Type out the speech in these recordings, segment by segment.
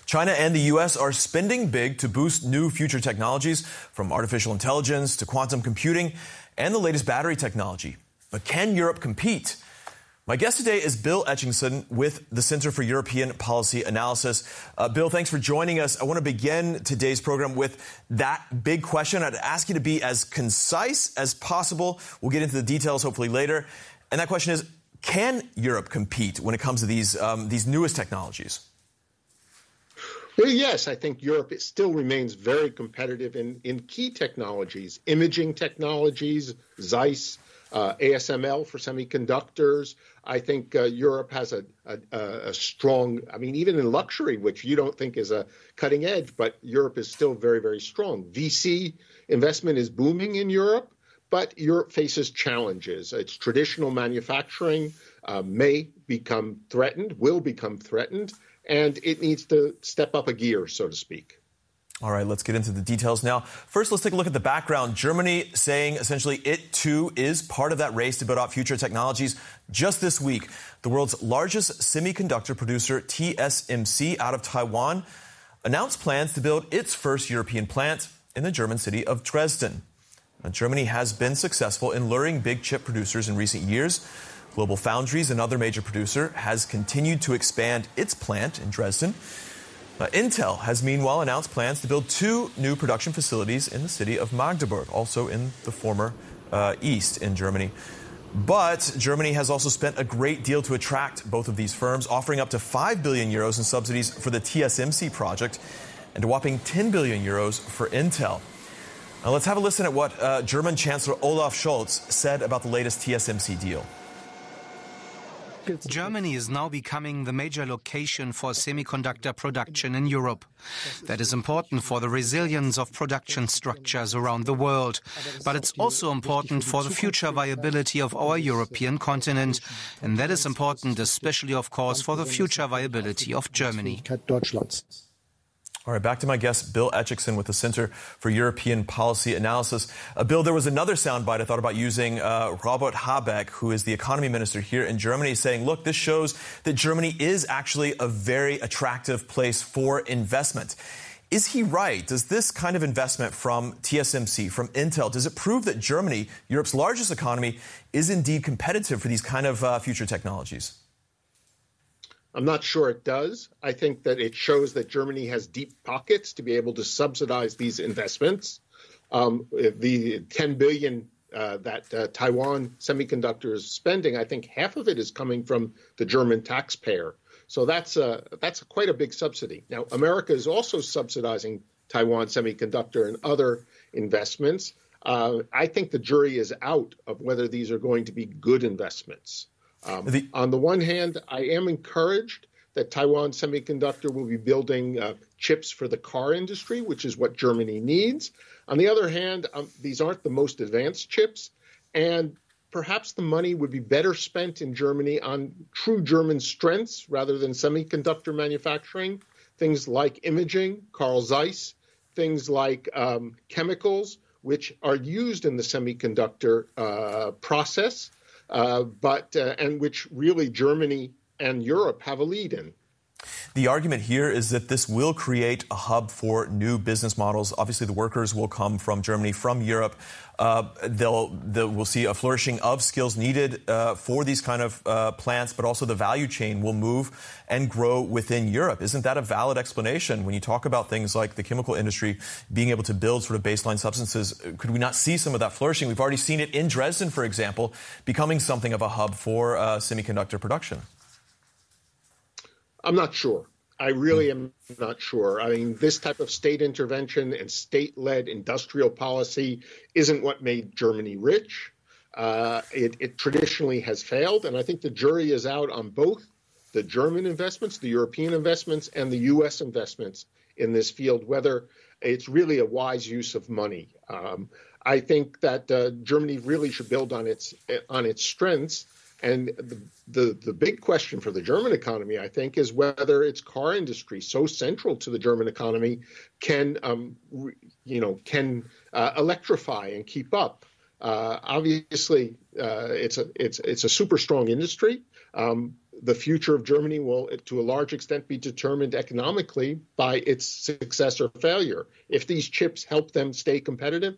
China and the U.S. are spending big to boost new future technologies, from artificial intelligence to quantum computing and the latest battery technology. But can Europe compete? My guest today is Bill Etchingson with the Center for European Policy Analysis. Bill, thanks for joining us. I want to begin today's program with that big question. I'd ask you to be as concise as possible. We'll get into the details hopefully later. And that question is, can Europe compete when it comes to these newest technologies? Well, yes, I think Europe still remains very competitive in key technologies, imaging technologies, Zeiss, ASML for semiconductors. I think Europe has a strong, even in luxury, which you don't think is a cutting edge, but Europe is still very, very strong. VC investment is booming in Europe, but Europe faces challenges. Its traditional manufacturing may become threatened, will become threatened, and it needs to step up a gear, so to speak. All right, let's get into the details now. First, let's take a look at the background. Germany saying essentially it, too, is part of that race to build out future technologies. Just this week, the world's largest semiconductor producer, TSMC, out of Taiwan, announced plans to build its first European plant in the German city of Dresden. Now, Germany has been successful in luring big chip producers in recent years. Global Foundries, another major producer, has continued to expand its plant in Dresden. Intel has meanwhile announced plans to build 2 new production facilities in the city of Magdeburg, also in the former East in Germany. But Germany has also spent a great deal to attract both of these firms, offering up to 5 billion euros in subsidies for the TSMC project and a whopping 10 billion euros for Intel. Now let's have a listen at what German Chancellor Olaf Scholz said about the latest TSMC deal. Germany is now becoming the major location for semiconductor production in Europe. That is important for the resilience of production structures around the world. But it's also important for the future viability of our European continent. And that is important especially, of course, for the future viability of Germany. All right, back to my guest, Bill Etchingson with the Center for European Policy Analysis. Bill, there was another soundbite I thought about using. Robert Habeck, who is the economy minister here in Germany, saying, look, this shows that Germany is actually a very attractive place for investment. Is he right? Does this kind of investment from TSMC, from Intel, does it prove that Germany, Europe's largest economy, is indeed competitive for these kind of future technologies? I'm not sure it does. I think that it shows that Germany has deep pockets to be able to subsidize these investments. The 10 billion that Taiwan Semiconductor is spending, I think half of it is coming from the German taxpayer. So that's quite a big subsidy. Now, America is also subsidizing Taiwan Semiconductor and other investments. I think the jury is out of whether these are going to be good investments. On the one hand, I am encouraged that Taiwan Semiconductor will be building chips for the car industry, which is what Germany needs. On the other hand, these aren't the most advanced chips, and perhaps the money would be better spent in Germany on true German strengths rather than semiconductor manufacturing, things like imaging, Carl Zeiss, things like chemicals, which are used in the semiconductor process. And which really Germany and Europe have a lead in. The argument here is that this will create a hub for new business models. Obviously, the workers will come from Germany, from Europe. We'll see a flourishing of skills needed for these kind of plants, but also the value chain will move and grow within Europe. Isn't that a valid explanation when you talk about things like the chemical industry being able to build sort of baseline substances? Could we not see some of that flourishing? We've already seen it in Dresden, for example, becoming something of a hub for semiconductor production. I'm not sure. I really am not sure. I mean, this type of state intervention and state-led industrial policy isn't what made Germany rich. It traditionally has failed, and I think the jury is out on both the German investments, the European investments, and the U.S. investments in this field, whether it's really a wise use of money. I think that Germany really should build on its strengths. And the big question for the German economy, I think, is whether its car industry, so central to the German economy, can electrify and keep up. Obviously, it's a super strong industry, the future of Germany will, to a large extent, be determined economically by its success or failure. If these chips help them stay competitive,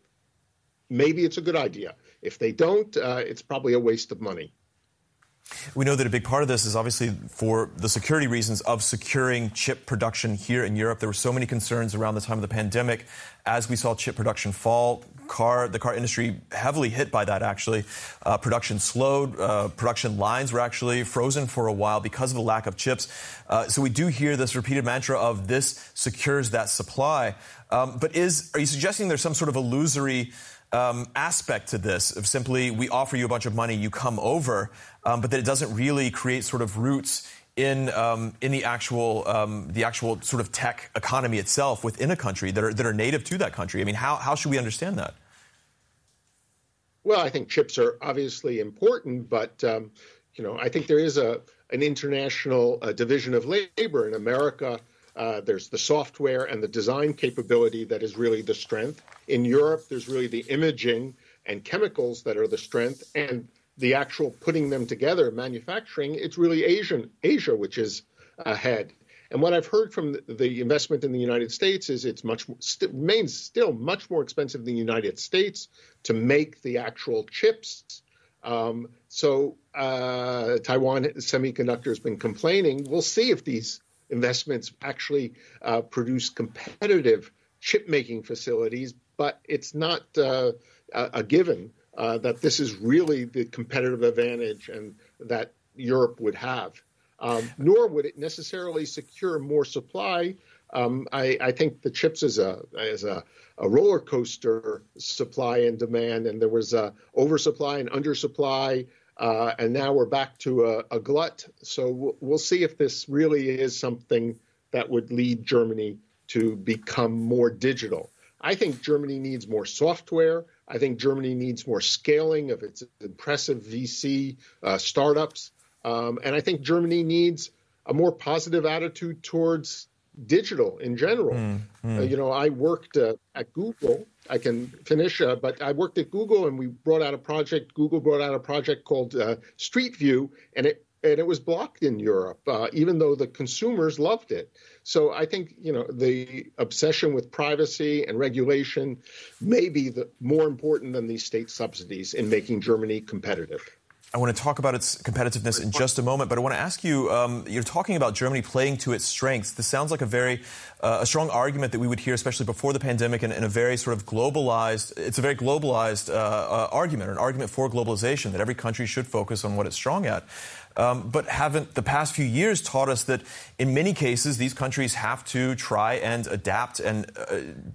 maybe it's a good idea. If they don't, it's probably a waste of money. We know that a big part of this is obviously for the security reasons of securing chip production here in Europe. There were so many concerns around the time of the pandemic as we saw chip production fall. The car industry heavily hit by that, actually. Production slowed. Production lines were actually frozen for a while because of the lack of chips. So we do hear this repeated mantra of this secures that supply. But are you suggesting there's some sort of illusory aspect to this of simply we offer you a bunch of money, you come over, but that it doesn't really create sort of roots in the actual sort of tech economy itself within a country that are native to that country? I mean, how should we understand that? Well, I think chips are obviously important, but I think there is an international division of labor in America. There's the software and the design capability that is really the strength. In Europe, there's really the imaging and chemicals that are the strength, and the actual putting them together, manufacturing, it's really Asia, which is ahead. And what I've heard from the investment in the United States is it's remains still much more expensive in the United States to make the actual chips. So Taiwan Semiconductor has been complaining. We'll see if these investments actually produce competitive chip-making facilities, but it's not a given that this is really the competitive advantage and that Europe would have. Nor would it necessarily secure more supply. I think the chips is a roller coaster supply and demand, and there was a oversupply and undersupply. And now we're back to a glut. So we'll see if this really is something that would lead Germany to become more digital. I think Germany needs more software. I think Germany needs more scaling of its impressive VC startups. And I think Germany needs a more positive attitude towards digital in general. I worked at Google. I can finish, but I worked at Google, and we brought out a project. Google brought out a project called Street View, and it was blocked in Europe, even though the consumers loved it. So I think the obsession with privacy and regulation may be more important than these state subsidies in making Germany competitive. I want to talk about its competitiveness in just a moment, but I want to ask you, you're talking about Germany playing to its strengths. This sounds like a strong argument that we would hear, especially before the pandemic, and a very sort of globalized argument, or an argument for globalization, that every country should focus on what it's strong at. But haven't the past few years taught us that in many cases these countries have to try and adapt and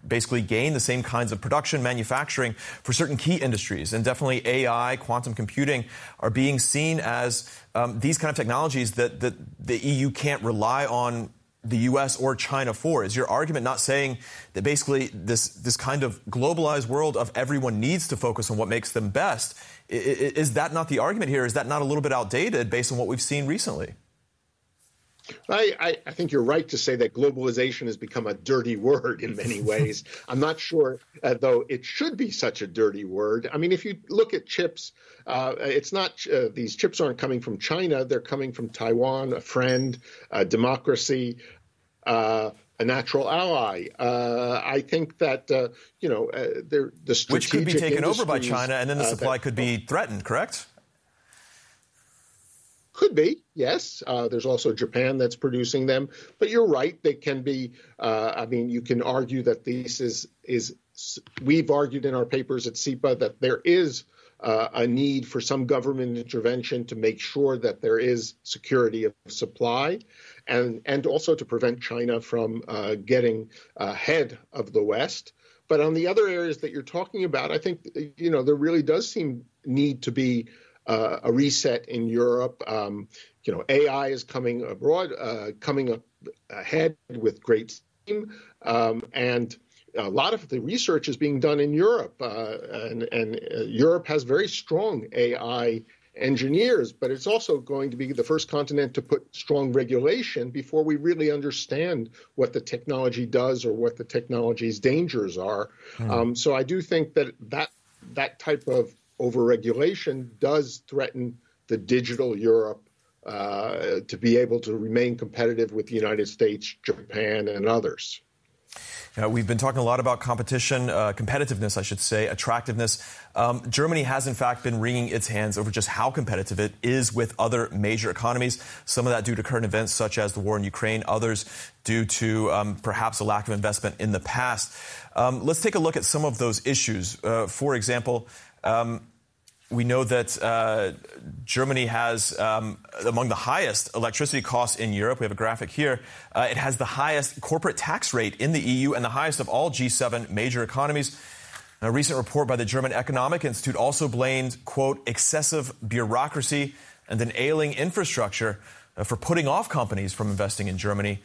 basically gain the same kinds of production, manufacturing for certain key industries? And definitely AI, quantum computing are being seen as these kind of technologies that the EU can't rely on the U.S. or China for. Is your argument not saying that basically this kind of globalized world of everyone needs to focus on what makes them best? Is that not the argument here? Is that not a little bit outdated based on what we've seen recently? I think you're right to say that globalization has become a dirty word in many ways. I'm not sure, though, it should be such a dirty word. I mean, if you look at chips, it's not these chips aren't coming from China. They're coming from Taiwan, a friend, a democracy, a natural ally. I think that, the strategic which could be taken over by China, and then the supply could be threatened, correct? Could be, yes. There's also Japan that's producing them. But you're right, they can be, you can argue that this we've argued in our papers at SIPA that there is a need for some government intervention to make sure that there is security of supply, and also to prevent China from getting ahead of the West. But on the other areas that you're talking about, I think, there really does need to be a reset in Europe. AI is coming up ahead with great steam, and a lot of the research is being done in Europe, and Europe has very strong AI engineers, but it's also going to be the first continent to put strong regulation before we really understand what the technology does or what the technology's dangers are. So I do think that type of overregulation does threaten the digital Europe to be able to remain competitive with the United States, Japan, and others. We've been talking a lot about competition, competitiveness, I should say, attractiveness. Germany has, in fact, been wringing its hands over just how competitive it is with other major economies. Some of that due to current events such as the war in Ukraine, others due to perhaps a lack of investment in the past. Let's take a look at some of those issues. For example, we know that Germany has among the highest electricity costs in Europe. We have a graphic here. It has the highest corporate tax rate in the EU and the highest of all G7 major economies. A recent report by the German Economic Institute also blamed, quote, excessive bureaucracy and an ailing infrastructure for putting off companies from investing in Germany.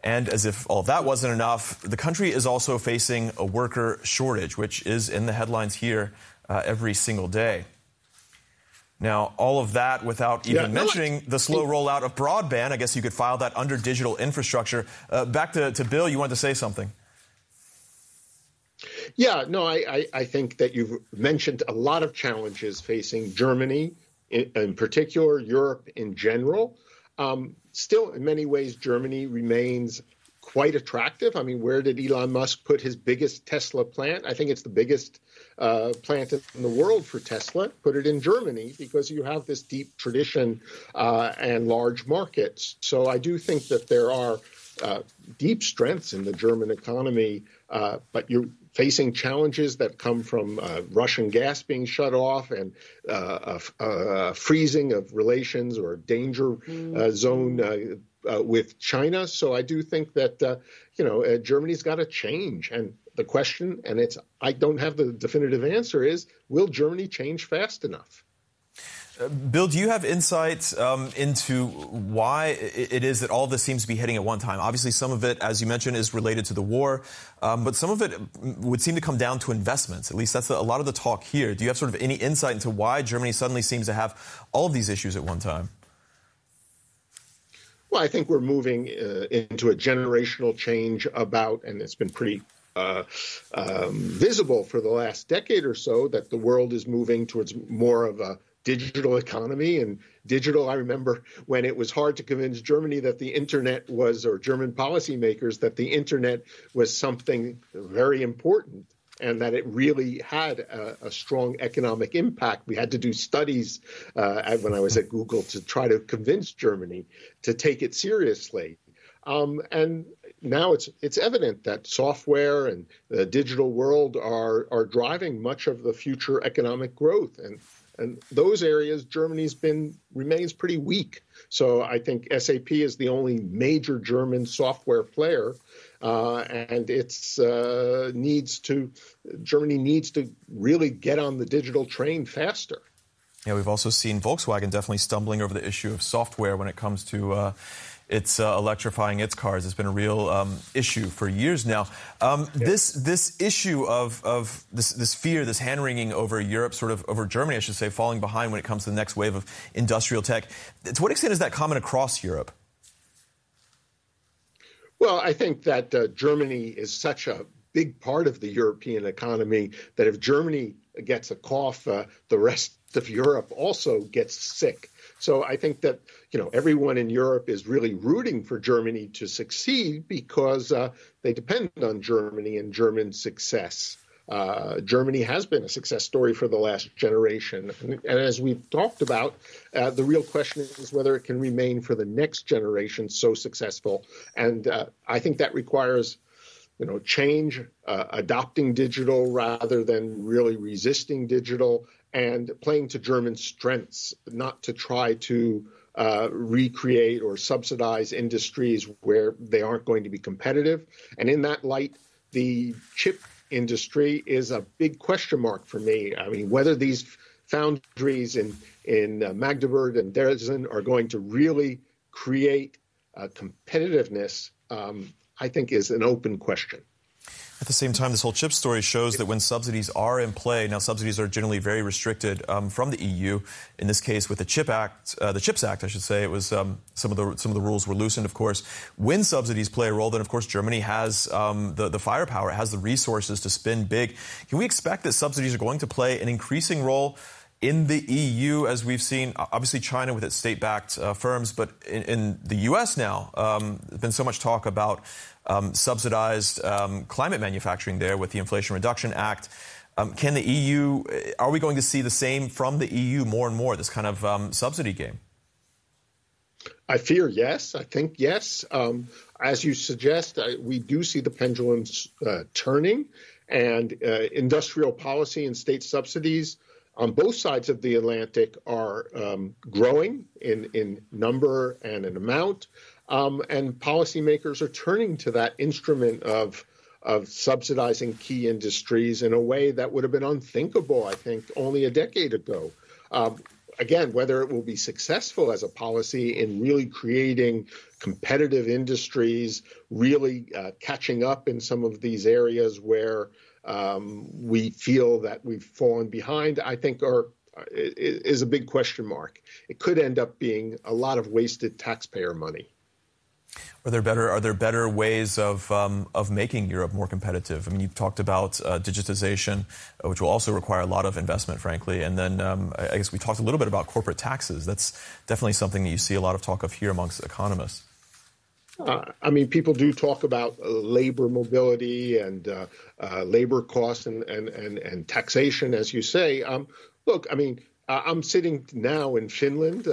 And as if all of that wasn't enough, the country is also facing a worker shortage, which is in the headlines here every single day. Now, all of that without even mentioning the slow rollout of broadband. I guess you could file that under digital infrastructure. Back to Bill, you wanted to say something. Yeah, no, I think that you've mentioned a lot of challenges facing Germany in particular, Europe in general. Still, in many ways, Germany remains quite attractive. I mean, where did Elon Musk put his biggest Tesla plant? I think it's the biggest plant in the world for Tesla. Put it in Germany because you have this deep tradition and large markets. So I do think that there are deep strengths in the German economy, but you're facing challenges that come from Russian gas being shut off and freezing of relations or danger zone with China. So I do think that, Germany's got to change. And the question, and I don't have the definitive answer, is will Germany change fast enough? Bill, do you have insights into why it is that all of this seems to be hitting at one time? Obviously, some of it, as you mentioned, is related to the war, but some of it would seem to come down to investments. At least that's a lot of the talk here. Do you have sort of any insight into why Germany suddenly seems to have all of these issues at one time? Well, I think we're moving into a generational change and it's been pretty visible for the last decade or so, that the world is moving towards more of a digital economy. And digital, I remember when it was hard to convince Germany that the internet was, or German policymakers, that the internet was something very important and that it really had a strong economic impact. We had to do studies when I was at Google to try to convince Germany to take it seriously. And now it's evident that software and the digital world are driving much of the future economic growth. And those areas, Germany's remains pretty weak. So I think SAP is the only major German software player, and Germany needs to really get on the digital train faster. Yeah, we've also seen Volkswagen definitely stumbling over the issue of software when it comes to it's electrifying its cars. It's been a real issue for years now. This issue of this fear, this hand-wringing over Europe, sort of over Germany, I should say, falling behind when it comes to the next wave of industrial tech. To what extent is that common across Europe? Well, I think that Germany is such a big part of the European economy that if Germany gets a cough, the rest of Europe also gets sick. So I think that, everyone in Europe is really rooting for Germany to succeed because they depend on Germany and German success. Germany has been a success story for the last generation. And as we've talked about, the real question is whether it can remain for the next generation so successful. And I think that requires change, adopting digital rather than really resisting digital, and playing to German strengths, not to try to recreate or subsidize industries where they aren't going to be competitive. And in that light, the chip industry is a big question mark for me. I mean, whether these foundries in Magdeburg and Dresden are going to really create competitiveness, I think is an open question. At the same time, this whole chip story shows that when subsidies are in play, now subsidies are generally very restricted from the EU. In this case, with the CHIPS Act, I should say, it was some of the rules were loosened. Of course, when subsidies play a role, then of course Germany has the firepower, it has the resources to spin big. Can we expect that subsidies are going to play an increasing role in the EU, as we've seen, obviously China with its state-backed firms, but in the U.S. now, there's been so much talk about subsidized climate manufacturing there with the Inflation Reduction Act. Can the EU, are we going to see the same from the EU more and more, this kind of subsidy game? I fear yes. I think yes. As you suggest, we do see the pendulums turning, and industrial policy and state subsidies on both sides of the Atlantic are growing in number and in amount, and policymakers are turning to that instrument of subsidizing key industries in a way that would have been unthinkable, I think, only a decade ago. Again, whether it will be successful as a policy in really creating competitive industries, really catching up in some of these areas where we feel that we've fallen behind, I think is a big question mark. It could end up being a lot of wasted taxpayer money. Are there better ways of making Europe more competitive? I mean, you've talked about digitization, which will also require a lot of investment, frankly. And then I guess we talked a little bit about corporate taxes. That's definitely something that you see a lot of talk of here amongst economists. I mean, people do talk about labor mobility and labor costs and taxation, as you say. Look, I mean, I'm sitting now in Finland,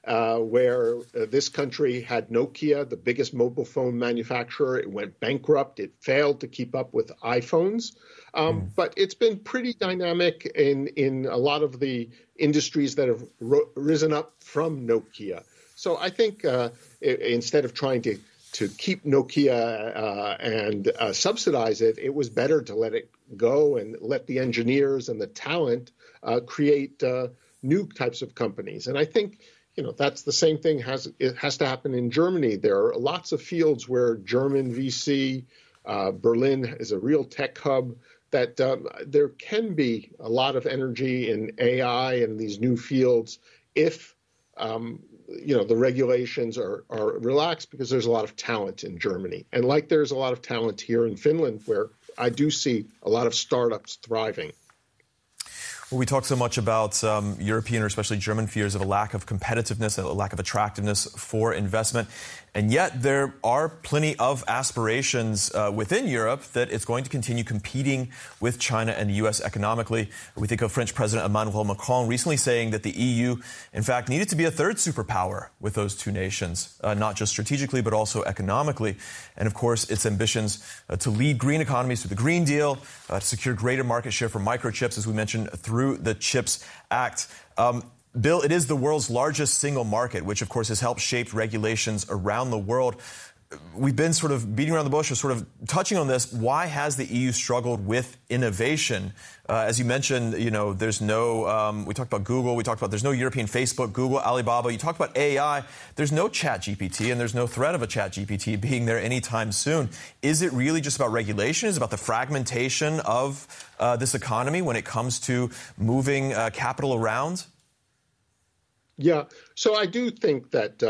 where this country had Nokia, the biggest mobile phone manufacturer. It went bankrupt. It failed to keep up with iPhones. But it's been pretty dynamic in a lot of the industries that have risen up from Nokia. So I think instead of trying to keep Nokia and subsidize it, it was better to let it go and let the engineers and the talent create new types of companies. And I think, that's the same thing it has to happen in Germany. There are lots of fields where German VC, Berlin is a real tech hub, that there can be a lot of energy in AI and these new fields if the regulations are relaxed, because there's a lot of talent in Germany. And like there's a lot of talent here in Finland, where I do see a lot of startups thriving. Well, we talk so much about European or especially German fears of a lack of competitiveness, a lack of attractiveness for investment. And yet there are plenty of aspirations within Europe that it's going to continue competing with China and the U.S. economically. We think of French President Emmanuel Macron recently saying that the EU, in fact, needed to be a third superpower with those two nations, not just strategically, but also economically. And, of course, its ambitions to lead green economies through the Green Deal, to secure greater market share for microchips, as we mentioned, through the CHIPS Act. Bill, it is the world's largest single market, which, of course, has helped shape regulations around the world. We've been sort of beating around the bush or sort of touching on this. Why has the EU struggled with innovation? As you mentioned, there's no, we talked about Google, there's no European Facebook, Google, Alibaba. You talked about AI. There's no ChatGPT, and there's no threat of a ChatGPT being there anytime soon. Is it really just about regulation? Is it about the fragmentation of this economy when it comes to moving capital around? Yeah, so I do think that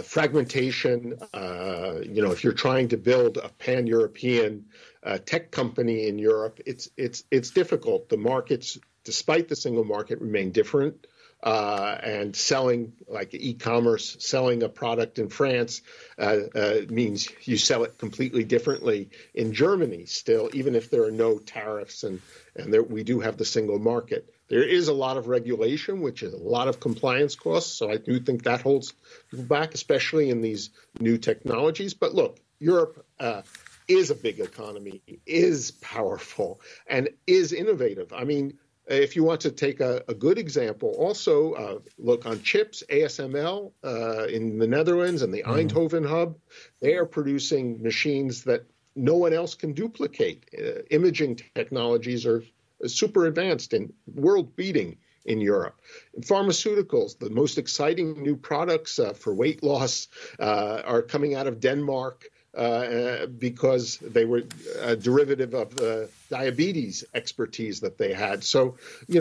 fragmentation, if you're trying to build a pan-European tech company in Europe, it's difficult. The markets, despite the single market, remain different. And selling, like e-commerce, selling a product in France means you sell it completely differently in Germany still, even if there are no tariffs and we do have the single market. There is a lot of regulation, which is a lot of compliance costs. So I do think that holds people back, especially in these new technologies. But look, Europe is a big economy, is powerful, and is innovative. I mean, if you want to take a good example, also look on chips, ASML in the Netherlands and the Eindhoven hub, they are producing machines that no one else can duplicate. Imaging technologies are super advanced and world-beating in Europe. In pharmaceuticals, the most exciting new products for weight loss are coming out of Denmark because they were a derivative of the diabetes expertise that they had. So, a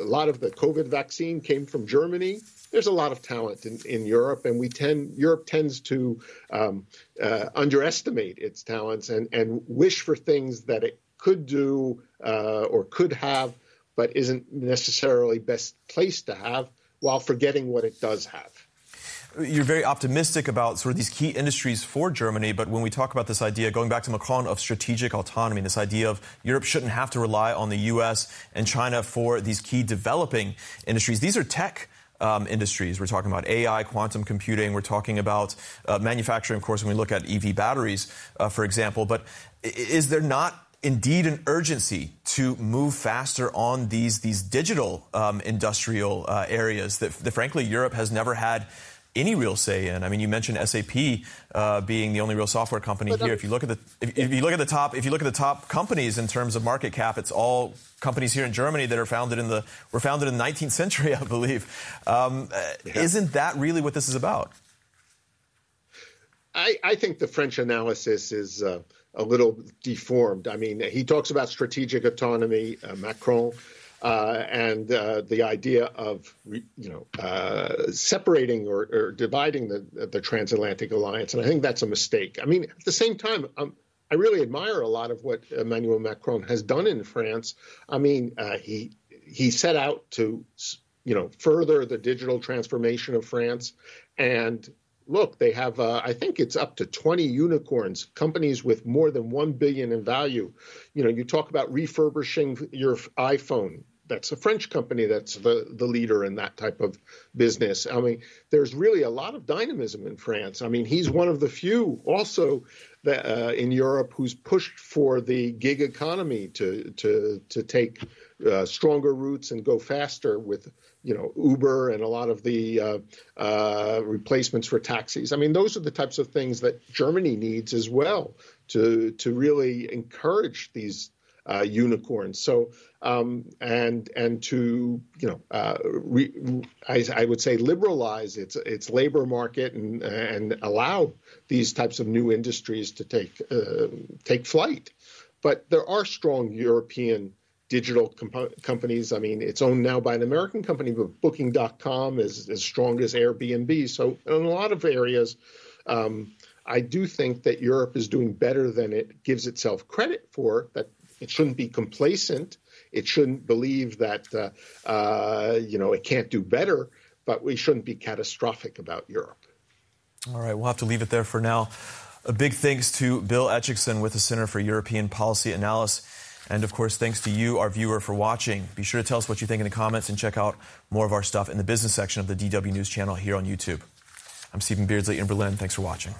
lot of the COVID vaccine came from Germany. There's a lot of talent in Europe, and Europe tends to underestimate its talents and wish for things that it could do or could have but isn't necessarily best placed to have, while forgetting what it does have. You're very optimistic about sort of these key industries for Germany, but when we talk about this idea, going back to Macron, of strategic autonomy, this idea of Europe shouldn't have to rely on the U.S. and China for these key developing industries. These are tech industries. We're talking about AI, quantum computing. We're talking about manufacturing, of course, when we look at EV batteries, for example. But is there not indeed an urgency to move faster on these digital industrial areas that frankly Europe has never had any real say in? I mean, you mentioned SAP being the only real software company here. If you look at the top companies in terms of market cap, it's all companies here in Germany that were founded in the 19th century, I believe. Isn't that really what this is about? I think the French analysis is a little deformed. I mean, he talks about strategic autonomy, Macron. And the idea of, separating or dividing the transatlantic alliance. And I think that's a mistake. I mean, at the same time, I really admire a lot of what Emmanuel Macron has done in France. I mean, he set out to, further the digital transformation of France. And look, they have, I think it's up to 20 unicorns, companies with more than 1 billion in value. You talk about refurbishing your iPhone. That's a French company that's the leader in that type of business. I mean, there's really a lot of dynamism in France. I mean, he's one of the few also that, in Europe who's pushed for the gig economy to take stronger routes and go faster with, Uber and a lot of the replacements for taxis. I mean, those are the types of things that Germany needs as well to really encourage these unicorns. So, and to, I would say liberalize its labor market and allow these types of new industries to take flight. But there are strong European digital companies. I mean, it's owned now by an American company, but Booking.com is as strong as Airbnb. So in a lot of areas, I do think that Europe is doing better than it gives itself credit for, that it shouldn't be complacent. It shouldn't believe that, it can't do better, but we shouldn't be catastrophic about Europe. All right, we'll have to leave it there for now. A big thanks to Bill Etchikson with the Center for European Policy Analysis. And, of course, thanks to you, our viewer, for watching. Be sure to tell us what you think in the comments and check out more of our stuff in the business section of the DW News channel here on YouTube. I'm Stephen Beardsley in Berlin. Thanks for watching.